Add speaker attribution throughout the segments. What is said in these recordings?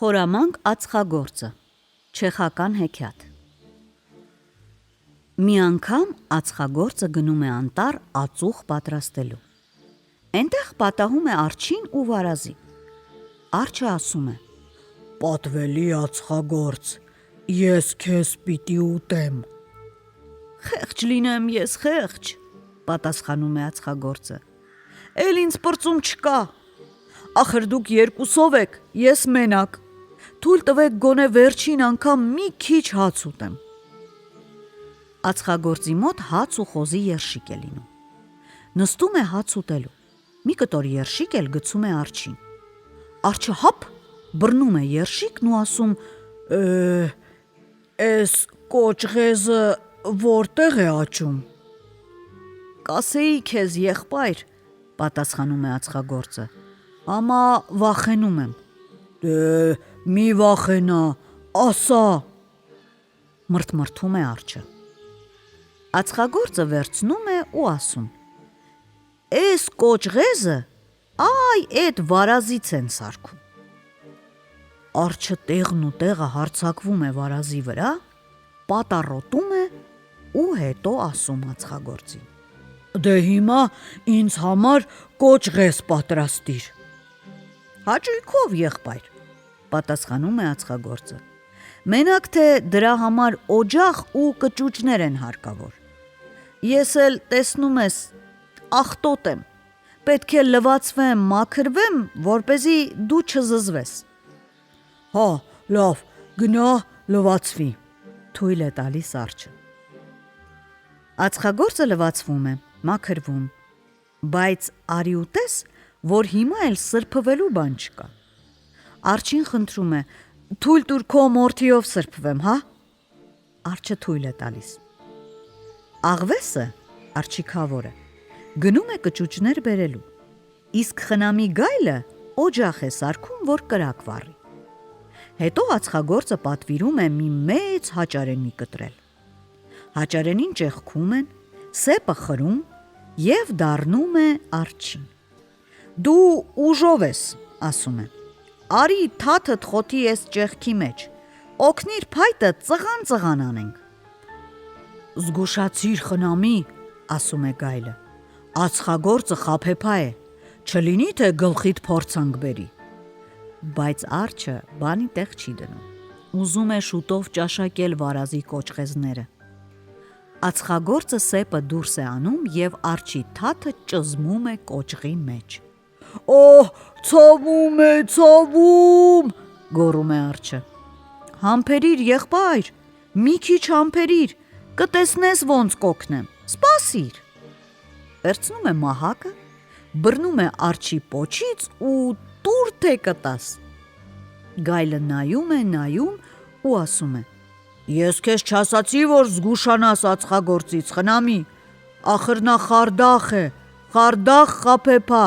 Speaker 1: Խորամանկ ածխագործը, չեխական հեքիաթ։ Մի անգամ ածխագործը գնում է անտառ ածուխ պատրաստելու։ Էնտեղ պատահում է արջին ու վարազին։ Արջը ասում է.
Speaker 2: «Պատվելի ածխագործ, ես քեզ պիտի ուտեմ»։
Speaker 1: «Խեղճ լինեմ ես խեղճ», պատասխանում է ածխագործը։ «Էլ ինձ պրծում չկա։ Ախր դուք երկուսով եք, ես մենակ։ Թույլ տվեք գոնե վերջին անգամ մի քիչ հաց ուտեմ»։ Ածխագործի մոտ հաց ու խոզի երշիկ է լինում։ Նստում է հաց ուտելու։ Մի կտոր երշիկ էլ գցում է արջին։ Արջը հապ բռնում է երշիկն ու ասում.
Speaker 2: «Էս կոճղեզը որտեղ է աճում»։
Speaker 1: «Կասեի քեզ, եղբայր», պատասխանում է ածխագործը, «ամա վախենում եմ»։
Speaker 2: «Դե մի վախենա, ասա»։
Speaker 1: Մրթմրթում է արջը։ Ածխագործը վերցնում է ու ասում. «Էս կոճղեզը այ էդ վարազից են սարքում»։ Արջը տեղն ու տեղը հարձակվում է վարազի վրա, պատառոտում է ու հետո ասում ածխագործին.
Speaker 2: «Դե հիմա ինձ համար կոճղեզ պատրաստիր»։
Speaker 1: «Հաճույքով, եղբայր», պատասխանում է ածխագործը։ «Մենակ թե դրա համար օջախ ու կճուճներ են հարկավոր։ Ես էլ տեսնում ես աղտոտ եմ, պետք է լվացվեմ, մաքրվեմ, որպեսզի դու չզզվես»։
Speaker 2: «Հա, լավ, գնա լվացվի»,
Speaker 1: թույլ է տալիս արջը։ Ածխագործը լվացվում է, մաքրվում, բայց արի ու տես, որ հիմա էլ սրբվելու բան չկա։ Արջին խնդրում է. «Թույլ տուր քո մորթիով սրբվեմ, հա»։ Արջը թույլ է տալիս։ Աղվեսը, արձիքավորը, գնում է կճուճներ բերելու, իսկ խնամի գայլը օջախ է սարքում, որ կրակ վառի։ Հետո ածխագործը պատվիրում է մի մեծ հաճարենի կտրել։ Հաճարենին ճեղքում են, սեպը խրում և դառնում է արջին։ «Դու ուժով ես», ասում է, «արի թաթդ խոթի էս ճեղքի մեջ, օգնիր փայտը ծղան անենք»։
Speaker 2: «Զգուշացիր խնամի», ասում է գայլը, «ածխագործը խաբեբա է, չլինի թե գլխիդ փորձանք բերի»։
Speaker 1: Բայց արջը բանի տեղ չի դնում, ուզում է շուտով ճաշակել վարազի կոճղեզները։ Ածխագործը սեպը դուրս է անում և արջի թաթը ճզմում է կոճղի մեջ։
Speaker 2: «Ահ, ցավում է, ցավում»,
Speaker 1: գոռում է արջը։ «Համբերիր, եղբայր, մի քիչ համբերիր, կտեսնես ոնց կօգնեմ, սպասիր»։ Վերցնում է մահակը, բռնում է արջի պոչից ու տուր թե կտաս։ Գայլը նայում ու ասում է.
Speaker 2: «Ես քեզ չասացի, որ զգուշանաս ածխագործից, խնամի, ախր նա խարդախ է, խարդախ խաբեբա,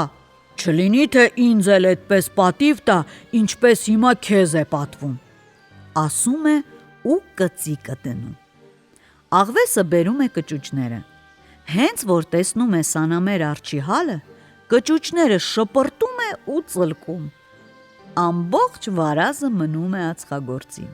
Speaker 2: չլինի թե ինձ էլ էդպես պատիվ տա, ինչպես հիմա քեզ է պատվում»,
Speaker 1: ասում է ու կծիկը դնում։ Աղվեսը բերում է կճուճները։ Հենց որ տեսնում է սանամեր արջի հալը, կճուճները շպրտում է ու ծլկում։ Ամբողջ վարազը մնում է ածխագործին։